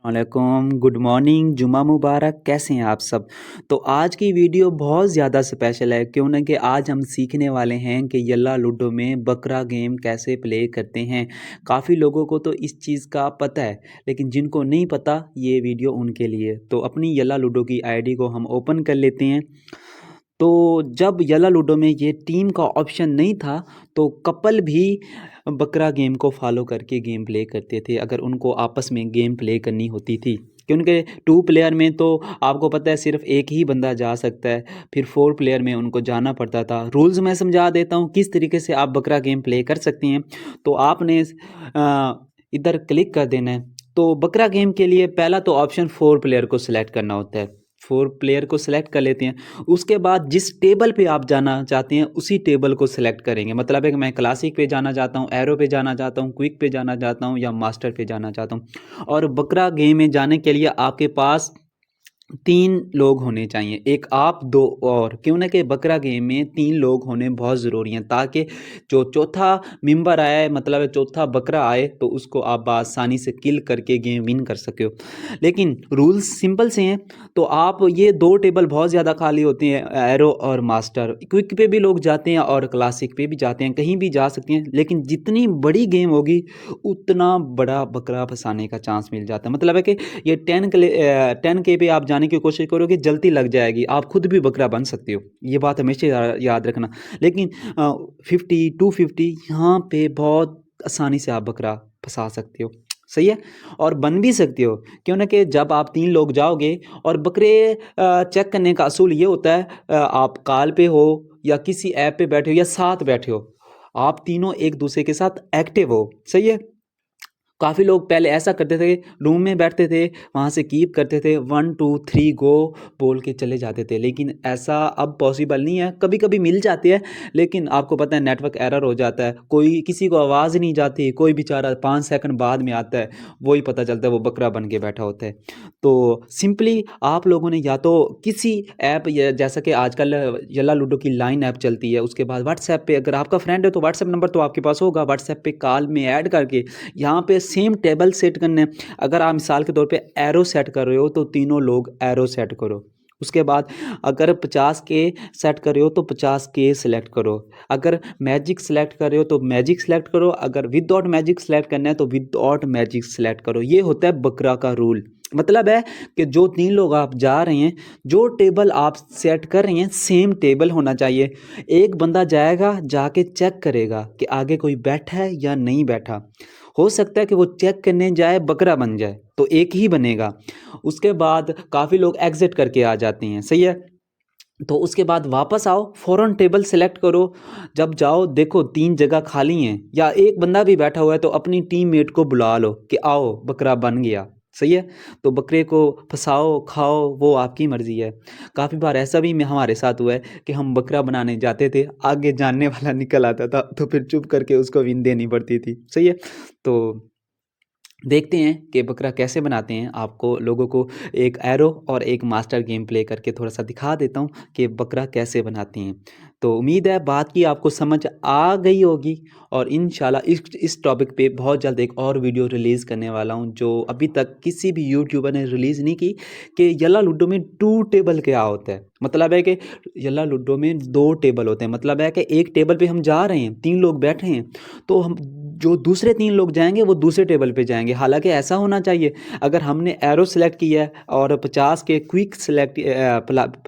वालेकुम, good morning, जुम्मा मुबारक, कैसे हैं आप सब? तो आज की वीडियो बहुत ज़्यादा स्पेशल है, क्यों ना कि आज हम सीखने वाले हैं कि यल्ला लूडो में बकरा गेम कैसे प्ले करते हैं। काफ़ी लोगों को तो इस चीज़ का पता है, लेकिन जिनको नहीं पता ये वीडियो उनके लिए। तो अपनी यल्ला लूडो की आईडी को हम ओपन कर लेते हैं। तो जब यल्ला लूडो में ये टीम का ऑप्शन नहीं था, तो कपल भी बकरा गेम को फॉलो करके गेम प्ले करते थे, अगर उनको आपस में गेम प्ले करनी होती थी। क्योंकि 2 प्लेयर में तो आपको पता है सिर्फ़ एक ही बंदा जा सकता है, फिर 4 प्लेयर में उनको जाना पड़ता था। रूल्स मैं समझा देता हूँ, किस तरीके से आप बकरा गेम प्ले कर सकते हैं। तो आपने इधर क्लिक कर देना है। तो बकरा गेम के लिए पहला तो ऑप्शन 4 प्लेयर को सिलेक्ट करना होता है। 4 प्लेयर को सिलेक्ट कर लेते हैं। उसके बाद जिस टेबल पे आप जाना चाहते हैं उसी टेबल को सिलेक्ट करेंगे। मतलब है कि मैं क्लासिक पे जाना चाहता हूँ, एरो पे जाना चाहता हूँ, क्विक पे जाना चाहता हूँ या मास्टर पे जाना चाहता हूँ। और बकरा गेम में जाने के लिए आपके पास 3 लोग होने चाहिए, 1 आप 2 और। क्यों ना कि बकरा गेम में 3 लोग होने बहुत ज़रूरी हैं, ताकि जो चौथा मेंबर आए, मतलब चौथा बकरा आए, तो उसको आप आसानी से किल करके गेम विन कर सके हो। लेकिन रूल्स सिंपल से हैं। तो आप ये 2 टेबल बहुत ज़्यादा खाली होती हैं, एरो और मास्टर। क्विक पे भी लोग जाते हैं और क्लासिक पे भी जाते हैं, कहीं भी जा सकते हैं। लेकिन जितनी बड़ी गेम होगी उतना बड़ा बकरा फंसाने का चांस मिल जाता है। मतलब है कि ये 10K पे आप जाने की कोशिश करोगे, जल्दी लग जाएगी, आप खुद भी बकरा बन सकते हो, ये बात हमेशा याद रखना। लेकिन 50 250 यहाँ पे बहुत आसानी से आप बकरा फंसा सकते हो, सही है। और बन भी सकते हो, क्यों ना कि जब आप 3 लोग जाओगे और बकरे चेक करने का असूल ये होता है, आप कॉल पे हो या किसी ऐप पे बैठे हो या साथ बैठे हो, आप तीनों एक दूसरे के साथ एक्टिव हो, सही है। काफ़ी लोग पहले ऐसा करते थे, रूम में बैठते थे, वहाँ से कीप करते थे, 1 2 3 गो बोल के चले जाते थे। लेकिन ऐसा अब पॉसिबल नहीं है, कभी-कभी मिल जाती है, लेकिन आपको पता है नेटवर्क एरर हो जाता है, कोई किसी को आवाज़ नहीं जाती, कोई बेचारा 5 सेकंड बाद में आता है, वही पता चलता है वो बकरा बन के बैठा होता है। तो सिंपली आप लोगों ने या तो किसी ऐप, या जैसा कि आजकल यल्ला लूडो की लाइन ऐप चलती है, उसके बाद व्हाट्सऐप पे अगर आपका फ्रेंड है तो व्हाट्सऐप नंबर तो आपके पास होगा, व्हाट्सऐप पे कॉल में ऐड करके यहाँ पे सेम टेबल सेट करना है। अगर आप मिसाल के तौर पे एरो सेट कर रहे हो तो तीनों लोग एरो सेट करो। उसके बाद अगर 50 के सेट कर रहे हो तो 50 के सिलेक्ट करो। अगर मैजिक सेलेक्ट कर रहे हो तो मैजिक सेलेक्ट करो। अगर विदाउट मैजिक सेलेक्ट करना है तो विदाउट मैजिक सेलेक्ट करो। ये होता है बकरा का रूल। मतलब है कि जो 3 लोग आप जा रहे हैं, जो टेबल आप सेट कर रहे हैं सेम टेबल होना चाहिए। एक बंदा जाएगा, जाके चेक करेगा कि आगे कोई बैठा है या नहीं बैठा। हो सकता है कि वो चेक करने जाए बकरा बन जाए, तो एक ही बनेगा। उसके बाद काफ़ी लोग एग्ज़िट करके आ जाते हैं, सही है। तो उसके बाद वापस आओ, फ़ौरन टेबल सेलेक्ट करो। जब जाओ देखो 3 जगह खाली हैं या एक बंदा भी बैठा हुआ है, तो अपनी टीममेट को बुला लो कि आओ बकरा बन गया, सही है। तो बकरे को फँसाओ, खाओ, वो आपकी मर्ज़ी है। काफ़ी बार ऐसा भी में हमारे साथ हुआ है कि हम बकरा बनाने जाते थे, आगे जानने वाला निकल आता था, तो फिर चुप करके उसको विन देनी पड़ती थी, सही है। तो देखते हैं कि बकरा कैसे बनाते हैं। आपको लोगों को एक एरो और एक मास्टर गेम प्ले करके थोड़ा-सा दिखा देता हूँ कि बकरा कैसे बनाते हैं। तो उम्मीद है बात की आपको समझ आ गई होगी, और इंशाल्लाह इस टॉपिक पे बहुत जल्द एक और वीडियो रिलीज़ करने वाला हूँ, जो अभी तक किसी भी यूट्यूबर ने रिलीज़ नहीं की, कि यल्ला लूडो में 2 टेबल क्या होता है। मतलब है कि यल्ला लूडो में 2 टेबल होते हैं। मतलब है कि एक टेबल पे हम जा रहे हैं, 3 लोग बैठे हैं, तो हम जो दूसरे 3 लोग जाएँगे वो दूसरे टेबल पे जाएँगे। हालाँकि ऐसा होना चाहिए, अगर हमने एरो सेलेक्ट किया है और 50 के क्विक सेलेक्ट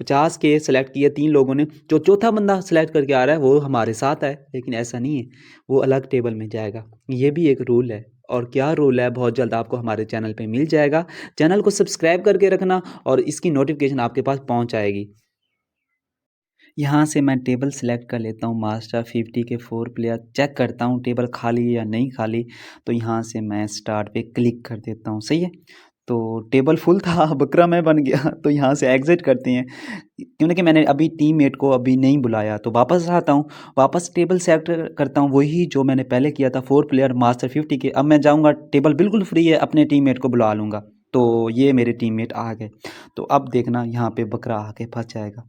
50 के सेलेक्ट किए 3 लोगों ने, जो चौथा बंदा सेलेक्ट करके आ रहा है वो हमारे साथ है, लेकिन ऐसा नहीं है, वो अलग टेबल में जाएगा। ये भी एक रूल है, और क्या रूल है बहुत जल्द आपको हमारे चैनल पे मिल जाएगा। चैनल को सब्सक्राइब करके रखना और इसकी नोटिफ़िकेशन आपके पास पहुँच आएगी। यहाँ से मैं टेबल सेलेक्ट कर लेता हूँ, मास्टर 50 के 4 प्लेयर चेक करता हूँ टेबल खाली है या नहीं खाली। तो यहाँ से मैं स्टार्ट पे क्लिक कर देता हूँ, सही है। तो टेबल फुल था, बकरा मैं बन गया, तो यहाँ से एग्ज़िट करते हैं। क्योंकि मैंने अभी टीममेट को अभी नहीं बुलाया, तो वापस आता हूँ, वापस टेबल सेलेक्ट करता हूँ, वही जो मैंने पहले किया था, 4 प्लेयर मास्टर 50 के। अब मैं जाऊँगा, टेबल बिल्कुल फ्री है, अपने टीममेट को बुला लूँगा। तो ये मेरे टीममेट आ गए, तो अब देखना यहाँ पे बकरा आके फँस जाएगा।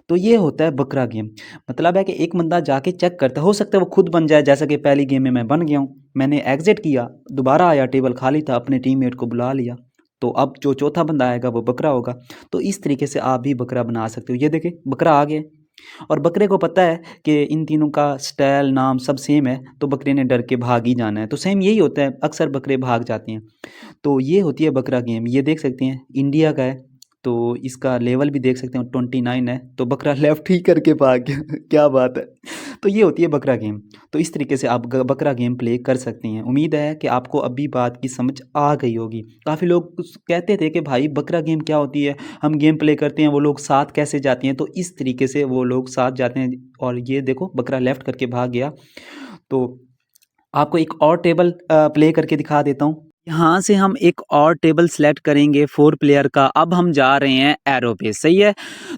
तो ये होता है बकरा गेम। मतलब है कि एक बंदा जाके चेक करता है, हो सकता है वो खुद बन जाए, जैसा कि पहली गेम में मैं बन गया हूँ। मैंने एग्ज़िट किया, दोबारा आया, टेबल खाली था, अपने टीममेट को बुला लिया, तो अब जो चौथा बंदा आएगा वो बकरा होगा। तो इस तरीके से आप भी बकरा बना सकते हो। ये देखें बकरा आ गया और बकरे को पता है कि इन तीनों का स्टाइल नाम सब सेम है, तो बकरे ने डर के भाग ही जाना है। तो सेम यही होता है, अक्सर बकरे भाग जाते हैं। तो ये होती है बकरा गेम। ये देख सकते हैं इंडिया का है, तो इसका लेवल भी देख सकते हैं 29 है। तो बकरा लेफ्ट ही करके भाग गया क्या बात है। तो ये होती है बकरा गेम। तो इस तरीके से आप बकरा गेम प्ले कर सकते हैं। उम्मीद है कि आपको अभी बात की समझ आ गई होगी। काफ़ी लोग कहते थे कि भाई बकरा गेम क्या होती है, हम गेम प्ले करते हैं, वो लोग साथ कैसे जाते हैं। तो इस तरीके से वो लोग साथ जाते हैं। और ये देखो बकरा लेफ्ट करके भाग गया। तो आपको एक और टेबल प्ले करके दिखा देता हूँ। यहाँ से हम एक और टेबल सेलेक्ट करेंगे 4 प्लेयर का। अब हम जा रहे हैं एरो पे, सही है?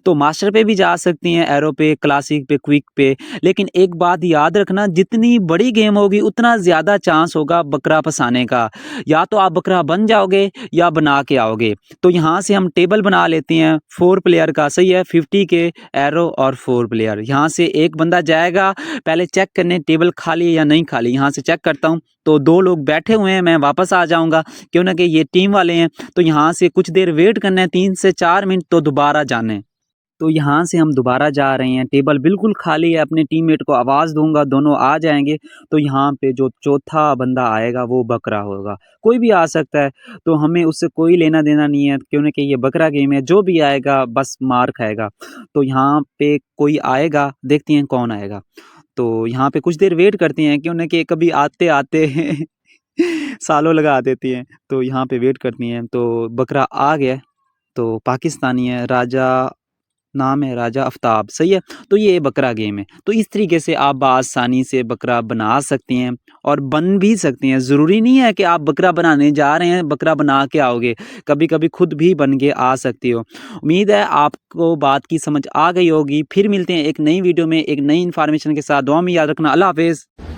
तो मास्टर पे भी जा सकती हैं, एरो पे, क्लासिक पे, क्विक पे। लेकिन एक बात याद रखना, जितनी बड़ी गेम होगी उतना ज़्यादा चांस होगा बकरा फँसाने का। या तो आप बकरा बन जाओगे या बना के आओगे। तो यहाँ से हम टेबल बना लेते हैं 4 प्लेयर का, सही है? 50 के एरो और 4 प्लेयर। यहाँ से एक बंदा जाएगा पहले चेक करने टेबल खाली है या नहीं खाली। यहाँ से चेक करता हूँ तो 2 लोग बैठे हुए हैं, मैं वापस आ जाऊँगा, क्यों ना कि ये टीम वाले हैं। तो यहाँ से कुछ देर वेट करना है, 3 से 4 मिनट, तो दोबारा जाना है। तो यहाँ से हम दोबारा जा रहे हैं, टेबल बिल्कुल खाली है, अपने टीममेट को आवाज़ दूँगा, दोनों आ जाएँगे। तो यहाँ पे जो चौथा बंदा आएगा वो बकरा होगा, कोई भी आ सकता है, तो हमें उससे कोई लेना-देना नहीं है, क्यों ना कि ये बकरा गेम है, जो भी आएगा बस मार खाएगा। तो यहाँ पे कोई आएगा, देखते हैं कौन आएगा। तो यहाँ पे कुछ देर वेट करते हैं, क्यों ना कि कभी आते-आते सालों लगा देती हैं। तो यहाँ पे वेट करती हैं, तो बकरा आ गया है। तो पाकिस्तानी है, राजा नाम है राजा आफ्ताब, सही है? तो ये बकरा गेम है। तो इस तरीके से आप बआसानी से बकरा बना सकते हैं और बन भी सकते हैं। ज़रूरी नहीं है कि आप बकरा बनाने जा रहे हैं, बकरा बना के आओगे। कभी-कभी खुद भी बन के आ सकते हो। उम्मीद है आपको बात की समझ आ गई होगी। फिर मिलते हैं एक नई वीडियो में, एक नई इन्फॉर्मेशन के साथ। दुआ में याद रखना। अल्लाह हाफ़िज़।